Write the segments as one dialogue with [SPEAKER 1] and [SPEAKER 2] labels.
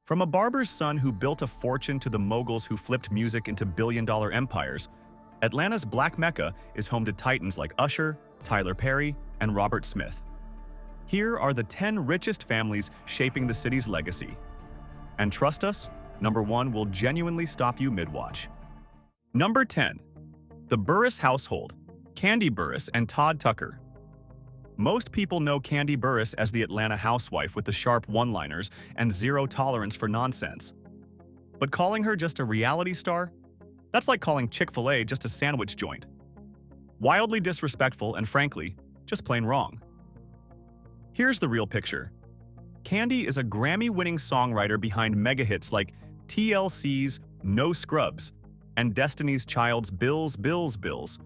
[SPEAKER 1] From a barber's son who built a fortune to the moguls who flipped music into billion-dollar empires, Atlanta's Black Mecca is home to titans like Usher, Tyler Perry, and Robert Smith. Here are the 10 richest families shaping the city's legacy. And trust us, number 1 will genuinely stop you mid-watch. Number 10. The Burruss household, Kandi Burruss and Todd Tucker. Most people know Kandi Burruss as the Atlanta housewife with the sharp one-liners and zero tolerance for nonsense. But calling her just a reality star? That's like calling Chick-fil-A just a sandwich joint. Wildly disrespectful and frankly, just plain wrong. Here's the real picture. Kandi is a Grammy-winning songwriter behind mega hits like TLC's No Scrubs and Destiny's Child's Bills, Bills, Bills,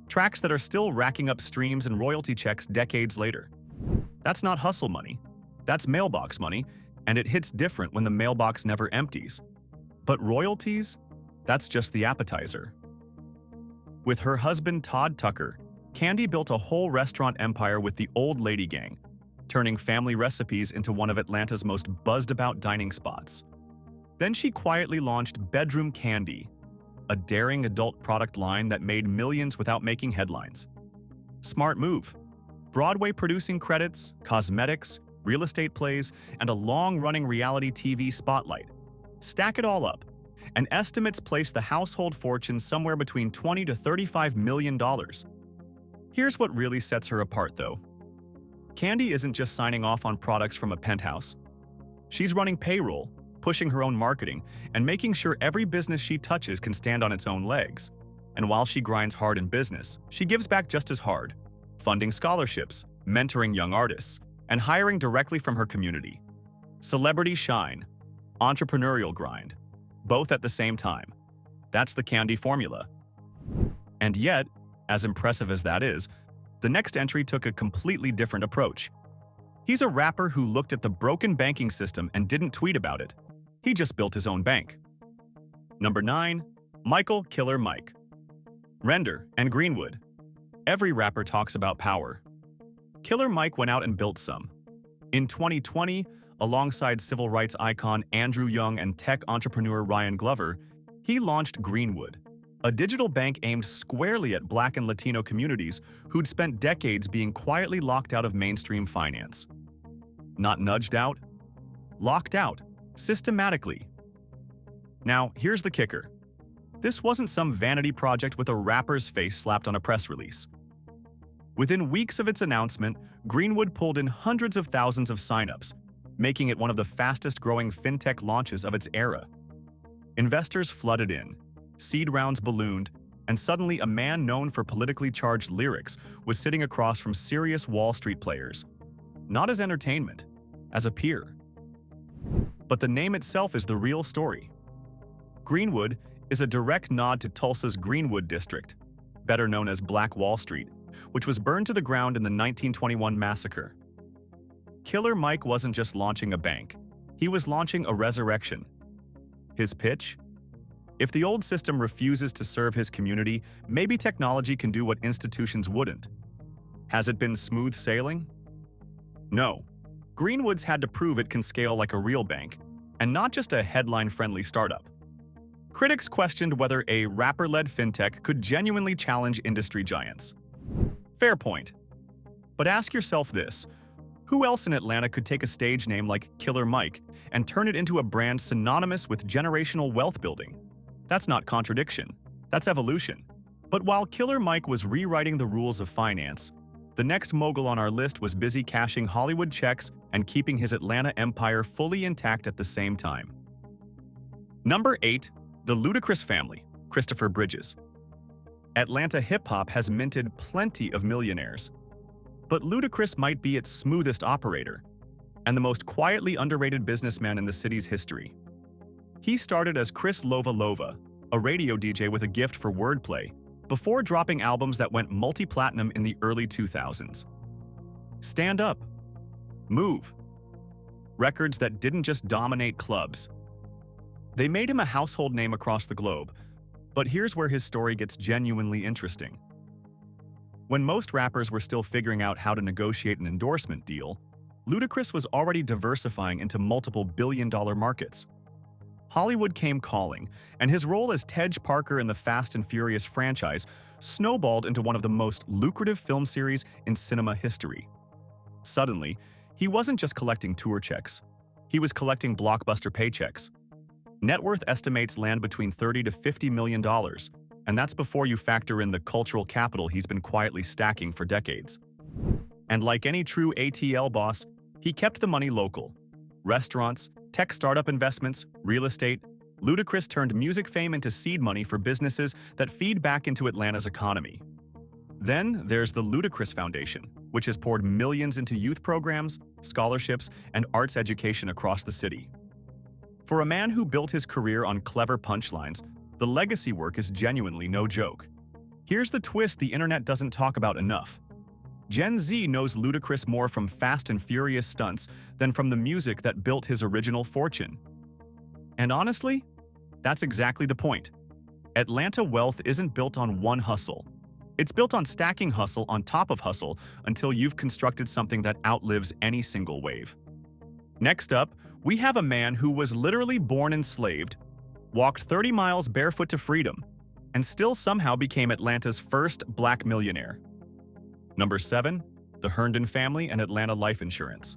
[SPEAKER 1] tracks that are still racking up streams and royalty checks decades later. That's not hustle money, that's mailbox money, and it hits different when the mailbox never empties. But royalties? That's just the appetizer. With her husband Todd Tucker, Kandi built a whole restaurant empire with the Old Lady Gang, turning family recipes into one of Atlanta's most buzzed-about dining spots. Then she quietly launched Bedroom Kandi, a daring adult product line that made millions without making headlines. Smart move. Broadway producing credits, cosmetics, real estate plays, and a long-running reality TV spotlight. Stack it all up, and estimates place the household fortune somewhere between $20 to $35 million. Here's what really sets her apart, though. Kandi isn't just signing off on products from a penthouse. She's running payroll, pushing her own marketing, and making sure every business she touches can stand on its own legs. And while she grinds hard in business, she gives back just as hard, funding scholarships, mentoring young artists, and hiring directly from her community. Celebrity shine, entrepreneurial grind, both at the same time. That's the Kandi formula. And yet, as impressive as that is, the next entry took a completely different approach. He's a rapper who looked at the broken banking system and didn't tweet about it. He just built his own bank. Number 9. Michael Killer Mike. Render and Greenwood. Every rapper talks about power. Killer Mike went out and built some. In 2020, alongside civil rights icon Andrew Young and tech entrepreneur Ryan Glover, he launched Greenwood, a digital bank aimed squarely at Black and Latino communities who'd spent decades being quietly locked out of mainstream finance. Not nudged out, locked out. Systematically. Now, here's the kicker. This wasn't some vanity project with a rapper's face slapped on a press release. Within weeks of its announcement, Greenwood pulled in hundreds of thousands of signups, making it one of the fastest-growing fintech launches of its era. Investors flooded in, seed rounds ballooned, and suddenly a man known for politically charged lyrics was sitting across from serious Wall Street players. Not as entertainment, as a peer. But the name itself is the real story. Greenwood is a direct nod to Tulsa's Greenwood district, better known as Black Wall Street, which was burned to the ground in the 1921 massacre. Killer Mike wasn't just launching a bank, he was launching a resurrection. His pitch? If the old system refuses to serve his community, maybe technology can do what institutions wouldn't. Has it been smooth sailing? No. Greenwood's had to prove it can scale like a real bank, and not just a headline-friendly startup. Critics questioned whether a rapper-led fintech could genuinely challenge industry giants. Fair point. But ask yourself this, who else in Atlanta could take a stage name like Killer Mike and turn it into a brand synonymous with generational wealth building? That's not contradiction, that's evolution. But while Killer Mike was rewriting the rules of finance, the next mogul on our list was busy cashing Hollywood checks and keeping his Atlanta empire fully intact at the same time. Number 8. The Ludacris family, Christopher Bridges. Atlanta hip-hop has minted plenty of millionaires. But Ludacris might be its smoothest operator, and the most quietly underrated businessman in the city's history. He started as Chris Lova Lova, a radio DJ with a gift for wordplay, before dropping albums that went multi-platinum in the early 2000s. Stand Up, Move, records that didn't just dominate clubs. They made him a household name across the globe, but here's where his story gets genuinely interesting. When most rappers were still figuring out how to negotiate an endorsement deal, Ludacris was already diversifying into multiple billion-dollar markets. Hollywood came calling, and his role as Tej Parker in the Fast and Furious franchise snowballed into one of the most lucrative film series in cinema history. Suddenly, he wasn't just collecting tour checks. He was collecting blockbuster paychecks. Net worth estimates land between $30 to $50 million, and that's before you factor in the cultural capital he's been quietly stacking for decades. And like any true ATL boss, he kept the money local. Restaurants, tech startup investments, real estate. Ludacris turned music fame into seed money for businesses that feed back into Atlanta's economy. Then there's the Ludacris Foundation, which has poured millions into youth programs, scholarships, and arts education across the city. For a man who built his career on clever punchlines, the legacy work is genuinely no joke. Here's the twist the internet doesn't talk about enough. Gen Z knows Ludacris more from Fast and Furious stunts than from the music that built his original fortune. And honestly, that's exactly the point. Atlanta wealth isn't built on one hustle. It's built on stacking hustle on top of hustle until you've constructed something that outlives any single wave. Next up, we have a man who was literally born enslaved, walked 30 miles barefoot to freedom, and still somehow became Atlanta's first black millionaire. Number 7, the Herndon family and Atlanta life insurance.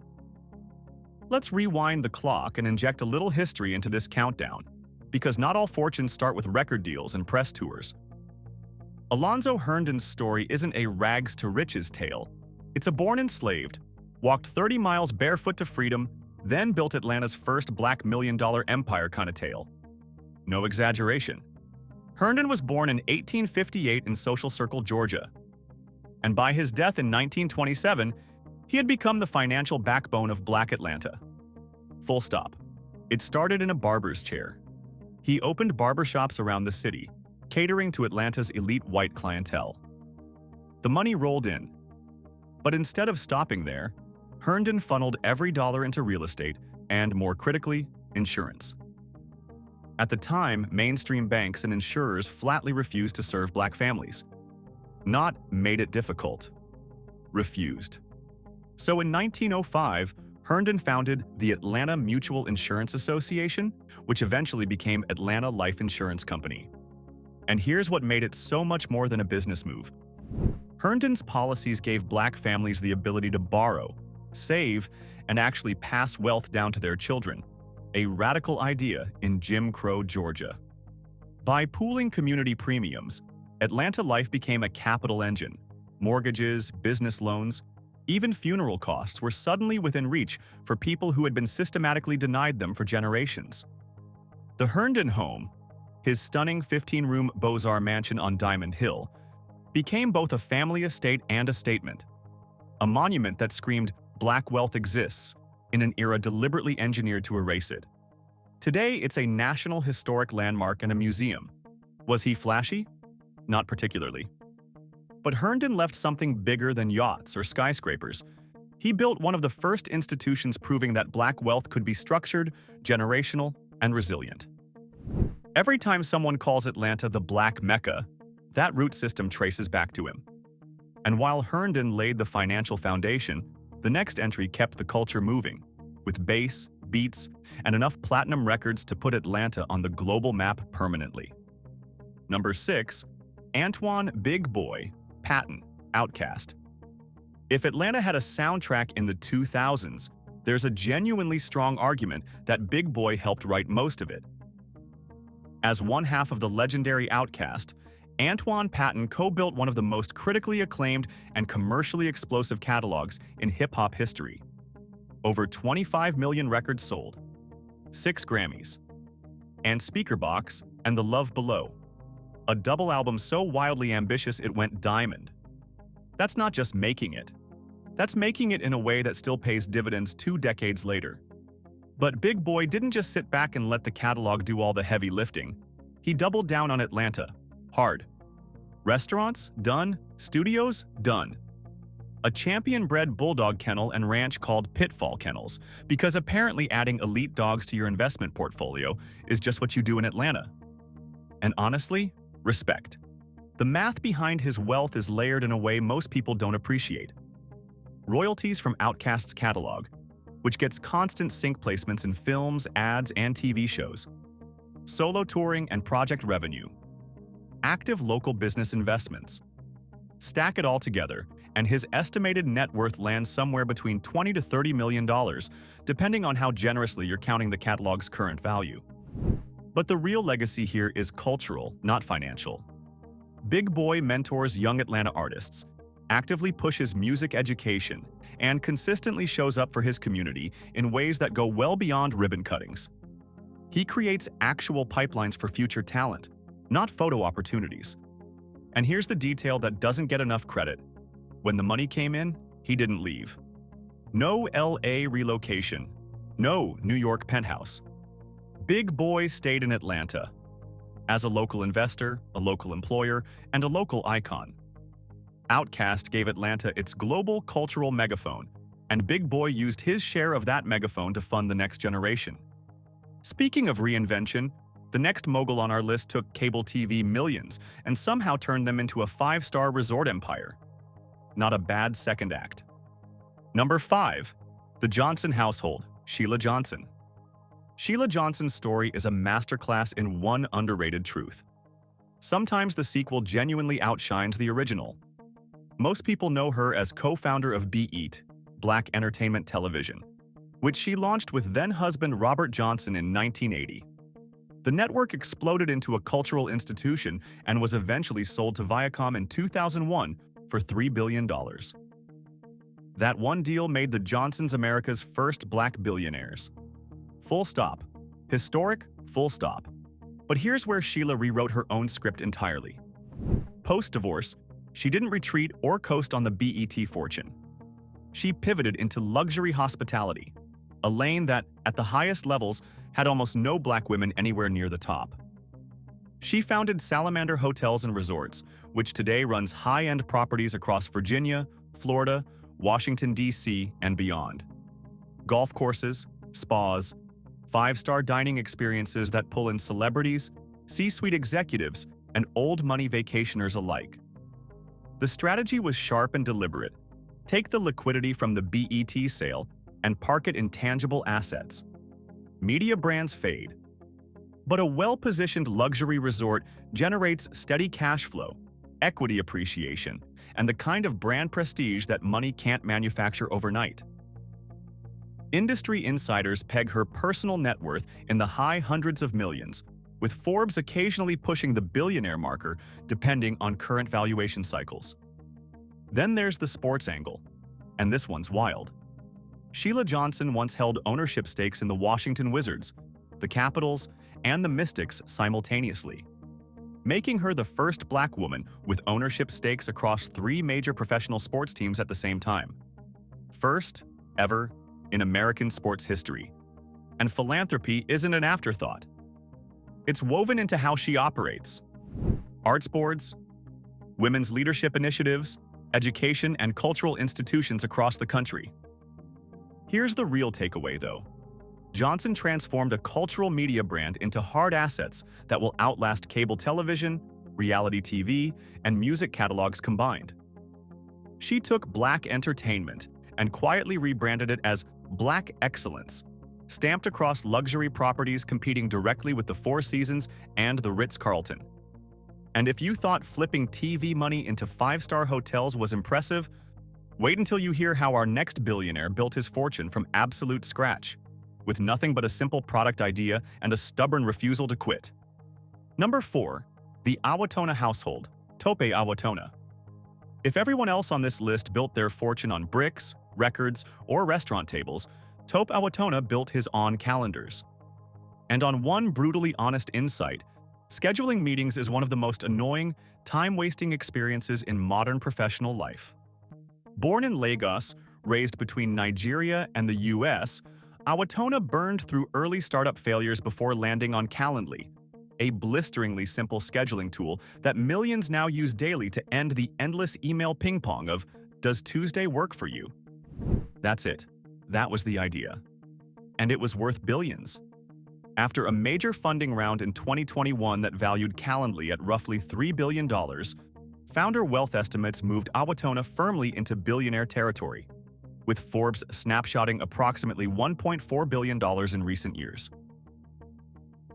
[SPEAKER 1] Let's rewind the clock and inject a little history into this countdown, because not all fortunes start with record deals and press tours. Alonzo Herndon's story isn't a rags to riches tale. It's a born enslaved, walked 30 miles barefoot to freedom, then built Atlanta's first black million-dollar empire kind of tale. No exaggeration. Herndon was born in 1858 in Social Circle, Georgia. And by his death in 1927, he had become the financial backbone of Black Atlanta. Full stop. It started in a barber's chair. He opened barbershops around the city, catering to Atlanta's elite white clientele. The money rolled in. But instead of stopping there, Herndon funneled every dollar into real estate and, more critically, insurance. At the time, mainstream banks and insurers flatly refused to serve black families. Not made it difficult. Refused. So in 1905, Herndon founded the Atlanta Mutual Insurance Association, which eventually became Atlanta Life Insurance Company. And here's what made it so much more than a business move. Herndon's policies gave black families the ability to borrow, save, and actually pass wealth down to their children, a radical idea in Jim Crow, Georgia. By pooling community premiums, Atlanta Life became a capital engine. Mortgages, business loans, even funeral costs were suddenly within reach for people who had been systematically denied them for generations. The Herndon home, his stunning 15-room Beaux-Arts mansion on Diamond Hill, became both a family estate and a statement. A monument that screamed, "Black wealth exists," in an era deliberately engineered to erase it. Today, it's a national historic landmark and a museum. Was he flashy? Not particularly. But Herndon left something bigger than yachts or skyscrapers. He built one of the first institutions proving that black wealth could be structured, generational, and resilient. Every time someone calls Atlanta the Black Mecca, that root system traces back to him. And while Herndon laid the financial foundation, the next entry kept the culture moving, with bass, beats, and enough platinum records to put Atlanta on the global map permanently. Number 6, Antoine Big Boi Patton, OutKast. If Atlanta had a soundtrack in the 2000s, there's a genuinely strong argument that Big Boi helped write most of it. As one half of the legendary OutKast, Antoine Patton co-built one of the most critically acclaimed and commercially explosive catalogs in hip-hop history. Over 25 million records sold, 6 Grammys, and Speakerbox and The Love Below, a double album so wildly ambitious it went diamond. That's not just making it. That's making it in a way that still pays dividends 2 decades later. But Big Boi didn't just sit back and let the catalog do all the heavy lifting. He doubled down on Atlanta. Hard. Restaurants? Done. Studios? Done. A champion-bred bulldog kennel and ranch called Pitfall Kennels, because apparently adding elite dogs to your investment portfolio is just what you do in Atlanta. And honestly, respect. The math behind his wealth is layered in a way most people don't appreciate. Royalties from OutKast's catalog, which gets constant sync placements in films, ads, and TV shows. Solo touring and project revenue. Active local business investments. Stack it all together, and his estimated net worth lands somewhere between $20 to $30 million, depending on how generously you're counting the catalog's current value. But the real legacy here is cultural, not financial. Big Boi mentors young Atlanta artists, actively pushes music education, and consistently shows up for his community in ways that go well beyond ribbon cuttings. He creates actual pipelines for future talent, not photo opportunities. And here's the detail that doesn't get enough credit. When the money came in, he didn't leave. No LA relocation. No New York penthouse. Big Boi stayed in Atlanta. As a local investor, a local employer, and a local icon. OutKast gave Atlanta its global cultural megaphone, and Big Boi used his share of that megaphone to fund the next generation. Speaking of reinvention, the next mogul on our list took cable TV millions and somehow turned them into a 5-star resort empire. Not a bad second act. Number 5. The Johnson household, Sheila Johnson. Sheila Johnson's story is a masterclass in one underrated truth. Sometimes the sequel genuinely outshines the original. Most people know her as co-founder of BET, Black Entertainment Television, which she launched with then-husband Robert Johnson in 1980. The network exploded into a cultural institution and was eventually sold to Viacom in 2001 for $3 billion. That one deal made the Johnsons America's first black billionaires. Full stop. Historic, full stop. But here's where Sheila rewrote her own script entirely. Post-divorce, she didn't retreat or coast on the BET fortune. She pivoted into luxury hospitality, a lane that, at the highest levels, had almost no black women anywhere near the top. She founded Salamander Hotels and Resorts, which today runs high-end properties across Virginia, Florida, Washington, D.C., and beyond. Golf courses, spas, 5-star dining experiences that pull in celebrities, C-suite executives, and old money vacationers alike. The strategy was sharp and deliberate. Take the liquidity from the BET sale and park it in tangible assets. Media brands fade. But a well-positioned luxury resort generates steady cash flow, equity appreciation, and the kind of brand prestige that money can't manufacture overnight. Industry insiders peg her personal net worth in the high hundreds of millions, with Forbes occasionally pushing the billionaire marker depending on current valuation cycles. Then there's the sports angle, and this one's wild. Sheila Johnson once held ownership stakes in the Washington Wizards, the Capitals, and the Mystics simultaneously, making her the first black woman with ownership stakes across 3 major professional sports teams at the same time. First, ever, in American sports history. And philanthropy isn't an afterthought. It's woven into how she operates. Arts boards, women's leadership initiatives, education and cultural institutions across the country. Here's the real takeaway, though. Johnson transformed a cultural media brand into hard assets that will outlast cable television, reality TV, and music catalogs combined. She took Black entertainment and quietly rebranded it as Black Excellence, stamped across luxury properties competing directly with the Four Seasons and the Ritz-Carlton. And if you thought flipping TV money into 5-star hotels was impressive, wait until you hear how our next billionaire built his fortune from absolute scratch, with nothing but a simple product idea and a stubborn refusal to quit. Number 4. The Awotona household, Tope Awotona. If everyone else on this list built their fortune on bricks, records, or restaurant tables, Tope Awotona built his on calendars. And on one brutally honest insight, scheduling meetings is one of the most annoying, time-wasting experiences in modern professional life. Born in Lagos, raised between Nigeria and the US, Awotona burned through early startup failures before landing on Calendly, a blisteringly simple scheduling tool that millions now use daily to end the endless email ping-pong of, "Does Tuesday work for you?" That's it. That was the idea. And it was worth billions. After a major funding round in 2021 that valued Calendly at roughly $3 billion, founder wealth estimates moved Awotona firmly into billionaire territory. with Forbes snapshotting approximately $1.4 billion in recent years.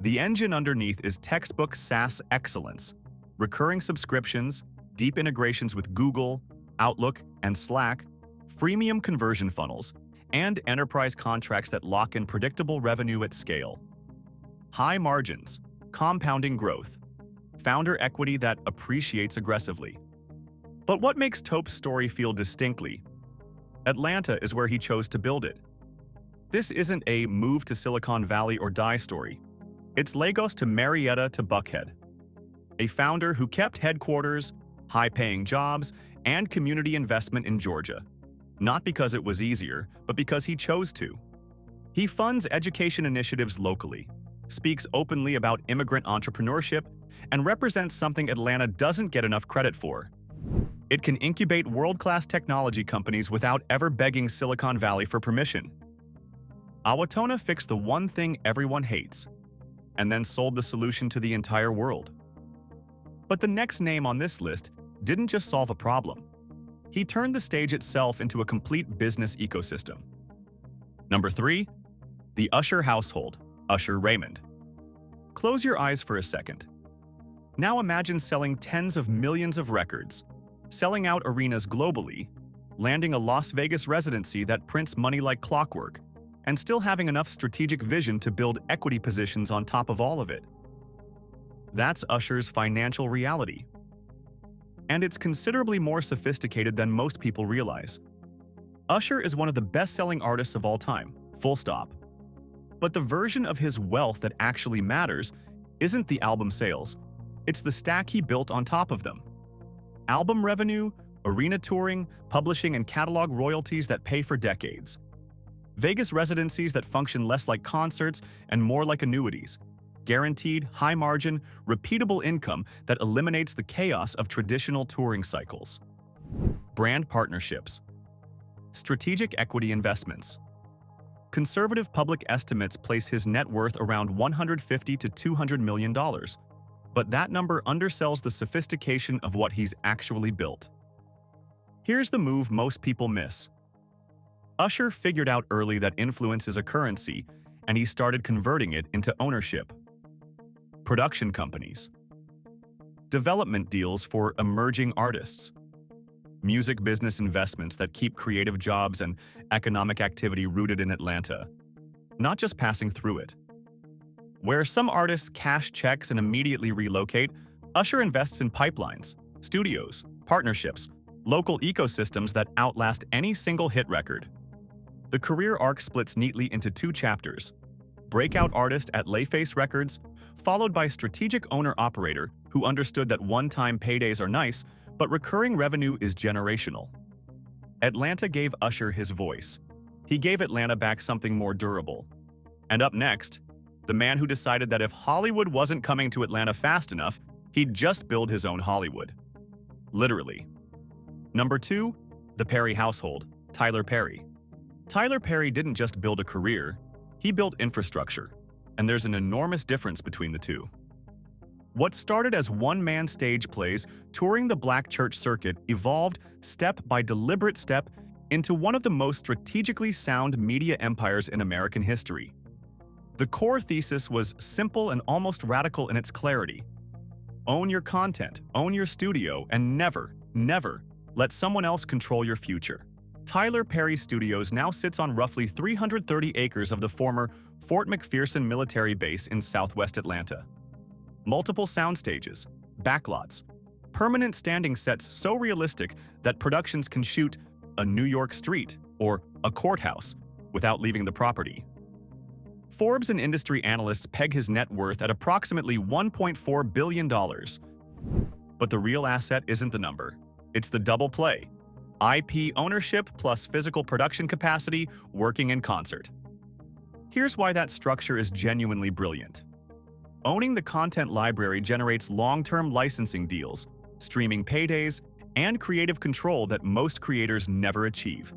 [SPEAKER 1] The engine underneath is textbook SaaS excellence, recurring subscriptions, deep integrations with Google, Outlook, and Slack, freemium conversion funnels, and enterprise contracts that lock in predictable revenue at scale. High margins, compounding growth, founder equity that appreciates aggressively. But what makes Tope's story feel distinctly? Atlanta is where he chose to build it. This isn't a move to Silicon Valley or die story. It's Lagos to Marietta to Buckhead. A founder who kept headquarters, high-paying jobs, and community investment in Georgia. Not because it was easier, but because he chose to. He funds education initiatives locally, speaks openly about immigrant entrepreneurship, and represents something Atlanta doesn't get enough credit for. It can incubate world-class technology companies without ever begging Silicon Valley for permission. Awotona fixed the one thing everyone hates, and then sold the solution to the entire world. But the next name on this list didn't just solve a problem. He turned the stage itself into a complete business ecosystem. Number 3, the Usher household, Usher Raymond. Close your eyes for a second. Now imagine selling tens of millions of records, selling out arenas globally, landing a Las Vegas residency that prints money like clockwork, and still having enough strategic vision to build equity positions on top of all of it. That's Usher's financial reality. And it's considerably more sophisticated than most people realize. Usher is one of the best-selling artists of all time, full stop. But the version of his wealth that actually matters isn't the album sales, it's the stack he built on top of them. Album revenue, arena touring, publishing, and catalog royalties that pay for decades. Vegas residencies that function less like concerts and more like annuities. Guaranteed, high-margin, repeatable income that eliminates the chaos of traditional touring cycles. Brand partnerships. Strategic equity investments. Conservative public estimates place his net worth around $150 to $200 million, but that number undersells the sophistication of what he's actually built. Here's the move most people miss. Usher figured out early that influence is a currency, and he started converting it into ownership. Production companies. Development deals for emerging artists. Music business investments that keep creative jobs and economic activity rooted in Atlanta, not just passing through it. Where some artists cash checks and immediately relocate, Usher invests in pipelines, studios, partnerships, local ecosystems that outlast any single hit record. The career arc splits neatly into 2 chapters. Breakout artist at Layface Records, followed by strategic owner-operator who understood that one-time paydays are nice, but recurring revenue is generational. Atlanta gave Usher his voice. He gave Atlanta back something more durable. And up next, the man who decided that if Hollywood wasn't coming to Atlanta fast enough, he'd just build his own Hollywood. Literally. Number 2, the Perry household, Tyler Perry. Tyler Perry didn't just build a career, he built infrastructure, and there's an enormous difference between the two. What started as one-man stage plays touring the black church circuit evolved step by deliberate step into one of the most strategically sound media empires in American history. The core thesis was simple and almost radical in its clarity. Own your content, own your studio, and never, never let someone else control your future. Tyler Perry Studios now sits on roughly 330 acres of the former Fort McPherson military base in southwest Atlanta. Multiple sound stages, backlots, permanent standing sets so realistic that productions can shoot a New York street or a courthouse without leaving the property. Forbes and industry analysts peg his net worth at approximately $1.4 billion. But the real asset isn't the number. It's the double play. IP ownership plus physical production capacity working in concert. Here's why that structure is genuinely brilliant. Owning the content library generates long-term licensing deals, streaming paydays, and creative control that most creators never achieve.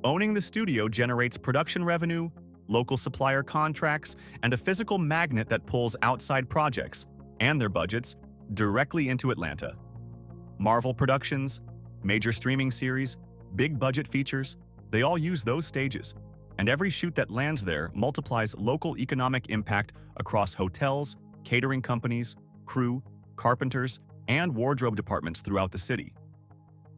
[SPEAKER 1] Owning the studio generates production revenue, local supplier contracts, and a physical magnet that pulls outside projects and their budgets directly into Atlanta. Marvel Productions, major streaming series, big budget features, They all use those stages, and every shoot that lands there multiplies local economic impact across hotels, catering companies, crew, carpenters, and wardrobe departments throughout the city.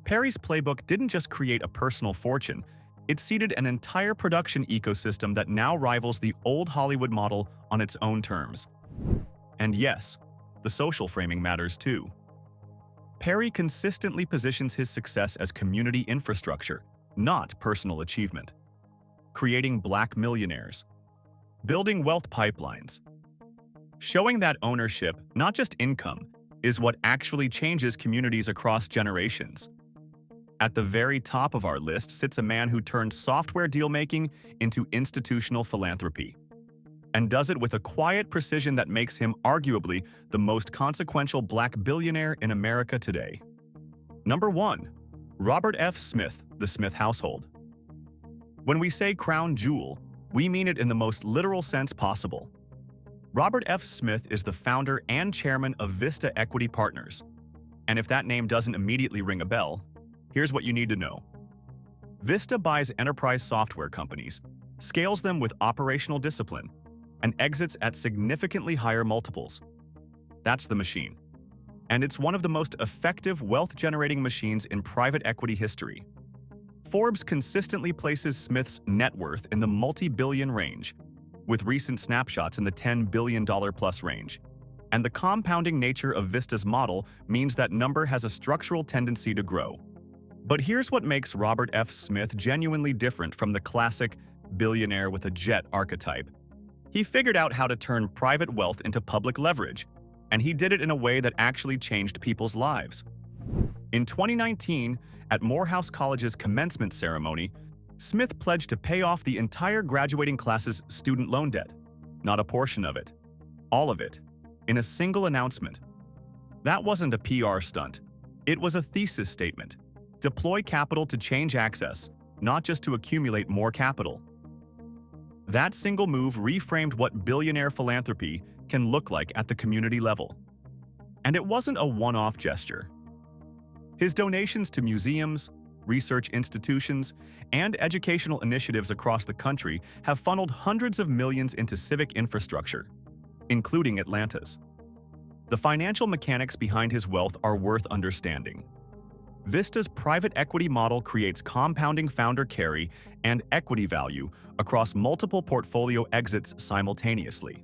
[SPEAKER 1] Perry's playbook didn't just create a personal fortune, it seeded an entire production ecosystem that now rivals the old Hollywood model on its own terms. And yes, the social framing matters too. Perry consistently positions his success as community infrastructure, not personal achievement. Creating black millionaires. Building wealth pipelines. Showing that ownership, not just income, is what actually changes communities across generations. At the very top of our list sits a man who turned software deal-making into institutional philanthropy, and does it with a quiet precision that makes him arguably the most consequential black billionaire in America today. Number 1. Robert F. Smith, the Smith household. When we say crown jewel, we mean it in the most literal sense possible. Robert F. Smith is the founder and chairman of Vista Equity Partners. And if that name doesn't immediately ring a bell, here's what you need to know. Vista buys enterprise software companies, scales them with operational discipline, and exits at significantly higher multiples. That's the machine. And it's one of the most effective wealth-generating machines in private equity history. Forbes consistently places Smith's net worth in the multi-billion range, with recent snapshots in the $10 billion plus range. And the compounding nature of Vista's model means that number has a structural tendency to grow. But here's what makes Robert F. Smith genuinely different from the classic billionaire with a jet archetype. He figured out how to turn private wealth into public leverage, and he did it in a way that actually changed people's lives. In 2019, at Morehouse College's commencement ceremony, Smith pledged to pay off the entire graduating class's student loan debt. Not a portion of it. All of it. In a single announcement. That wasn't a PR stunt. It was a thesis statement. Deploy capital to change access, not just to accumulate more capital. That single move reframed what billionaire philanthropy can look like at the community level. And it wasn't a one-off gesture. His donations to museums, research institutions, and educational initiatives across the country have funneled hundreds of millions into civic infrastructure, including Atlanta's. The financial mechanics behind his wealth are worth understanding. Vista's private equity model creates compounding founder carry and equity value across multiple portfolio exits simultaneously.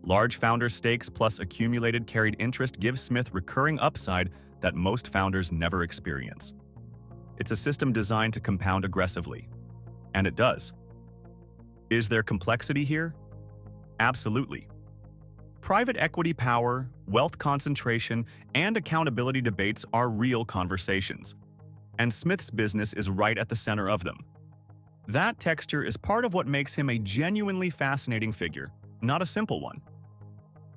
[SPEAKER 1] Large founder stakes plus accumulated carried interest give Smith recurring upside that most founders never experience. It's a system designed to compound aggressively. And it does. Is there complexity here? Absolutely. Private equity power, wealth concentration, and accountability debates are real conversations. And Smith's business is right at the center of them. That texture is part of what makes him a genuinely fascinating figure, not a simple one.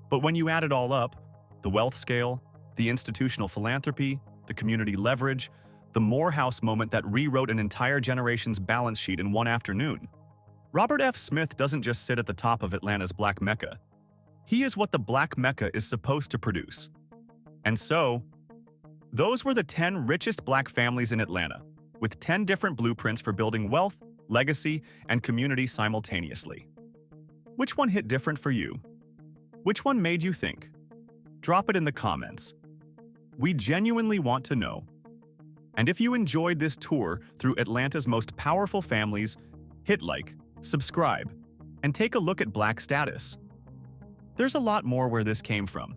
[SPEAKER 1] But when you add it all up, the wealth scale, the institutional philanthropy, the community leverage, the Morehouse moment that rewrote an entire generation's balance sheet in one afternoon, Robert F. Smith doesn't just sit at the top of Atlanta's Black Mecca. He is what the Black Mecca is supposed to produce. And so, those were the 10 richest black families in Atlanta, with 10 different blueprints for building wealth, legacy, and community simultaneously. Which one hit different for you? Which one made you think? Drop it in the comments. We genuinely want to know. And if you enjoyed this tour through Atlanta's most powerful families, hit like, subscribe, and take a look at Black status. There's a lot more where this came from.